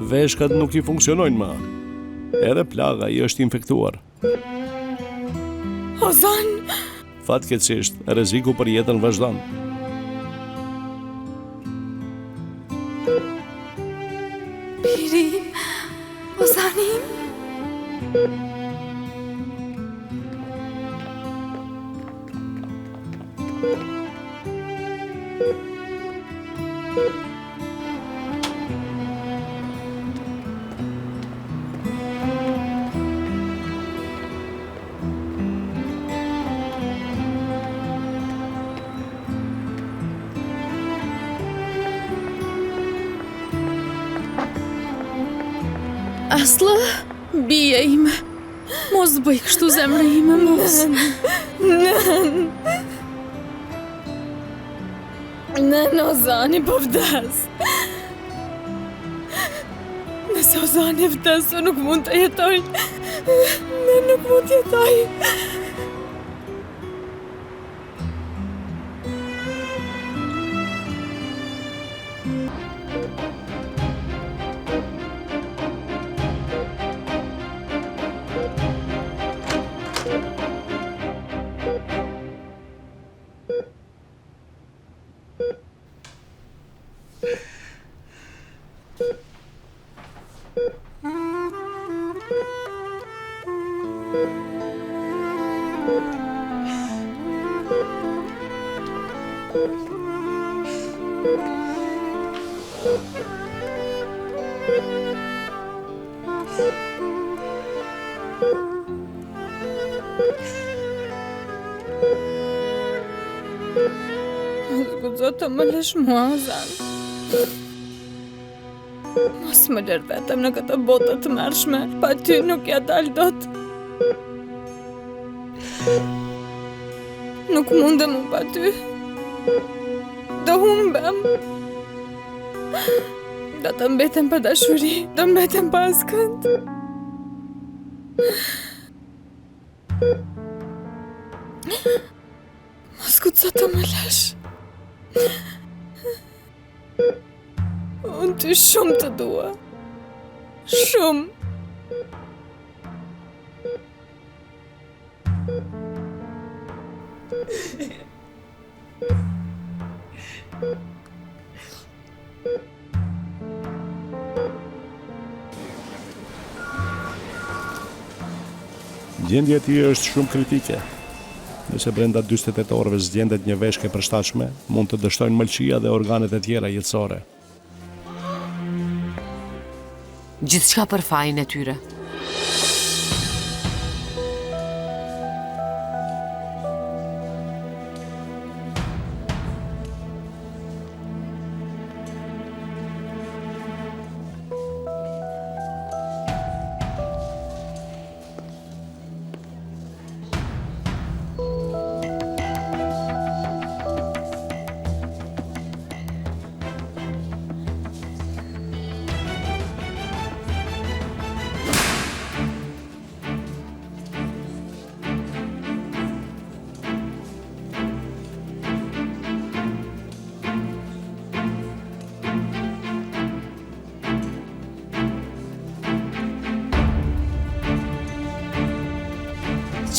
Veshkat nuk I funksionojnë më. Edhe plaga I është infektuar. Ozan! Fatkeqësisht, rreziku për jetën vazhdon. Birim, Ozanim. Aslı, bia ime. Mos bëj kështu zemra ime, mos. Nën, Ozani po vdes. Nëse Ozani vdes, unë nuk mund të jetoj. Nën nuk mund të jetoj. Zgudzo të më lësh mua, Ozan. Mos më lër vetëm në këtë botë të mërshme, pa ty nuk ja dal dot. Nuk mundem unë pa ty. Do humbem. Do të mbetem pa dashuri, do mbetem pa askënd. Mos gudzo të më lësh. Unë ty shumë të dua. Shumë. Gjendja e tij është shumë kritike. Nëse brenda 48 orëve zgjendet një veshkë e përshtatshme, mund të dështojnë mëlçia dhe organet e tjera jetësore. Gjithçka për fajin e tyre.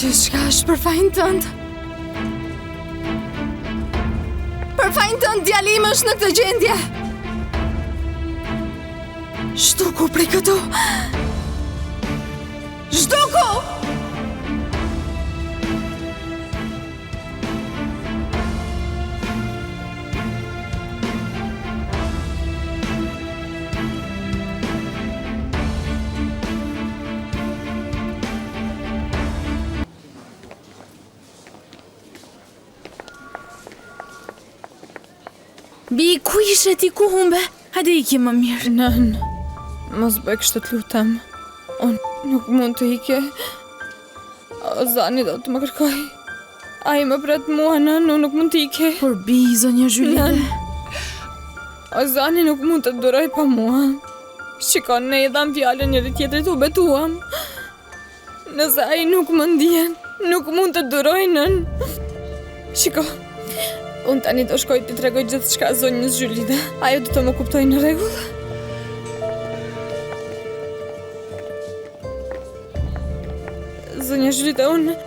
Gjithçka është për fajin tënd. Për fajin tënd, djali im është në këtë gjendje. Shtuku prej këtu. Shtuku! Bi, ku ishe ti, ku humbe? Hajde iki më mirë. Nën, mos bëj kështu të lutem. Unë nuk mund të ike. Ozani do të më kërkoj. Ai më pret mua, nën, unë nuk mund të ike. Por Bi, zonja Juliette. Ozani nuk mund të duroj pa mua. Shikon, ne i dham fjalën njëri tjetrit, u betuam. Nëse ai nuk më ndjen, nuk mund të duroj, nën. Shiko, Unë tani do shkoj t'i tregoj gjithë shka zonjës Zhylide. Ajo do të më kuptoj në rregull. Zonja Zhylide, unë...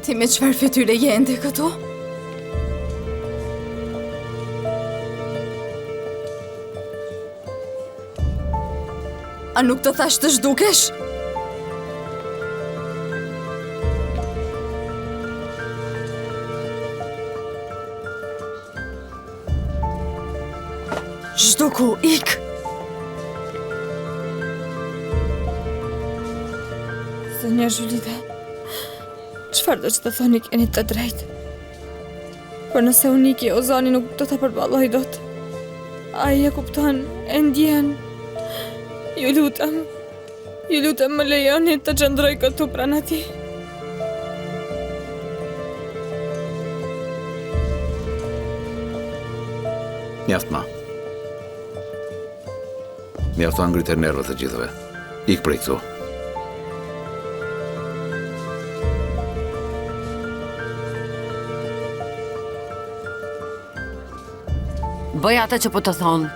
Ti me çfarë fytyre je ende këtu? A nuk të thash të zhdukesh? Zhduku, ik! Zonja Zhylide, çfarë do që të thoni keni të drejtë? Por nëse unë iki, Ozani nuk do të përballoj dot. Ai e kupton, e ndjen. Ju lutem më lejoni të qëndroj këtu pranë ati. Mjaft ma. Mjaft të ngritë nervët të gjithëve. Ik prej këtu. Bëj atë që po të thonë.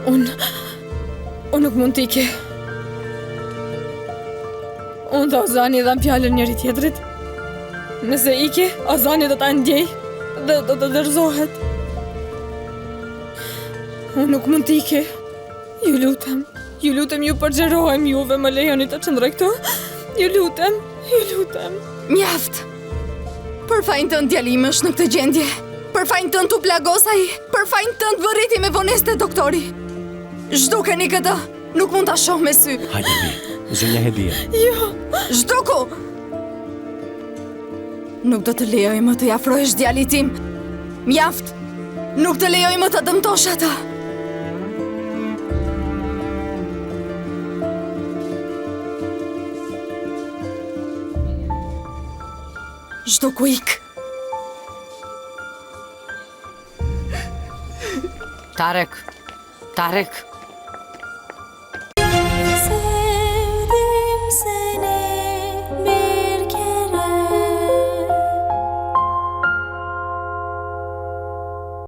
Unë nuk mund t'ike. Unë dhe Ozani dham fjallën njëri tjetrit. Nëse ike, Ozani do ta ndjej dhe do të dërzohet. Unë nuk mund t'ike. Ju lutem ju përgjerohem juve, më lejoni të qëndroj këtu. Ju lutem. Mjaft! Për fajin tënd djalimi është në këtë gjendje. Për fajin tënd t'u plagos ai. Për fajin tënd vërriti me vonesë te doktori. Zhdukeni këtë. Nuk mund ta shoh me sy. Hajde bi, zonja Hedia. Jo. Zhduku! Nuk do të lejoj më të afrohesh djalit tim. Mjaft! Nuk të lejoj më të dëmtosh atë. Zhduku, ik! Tarek!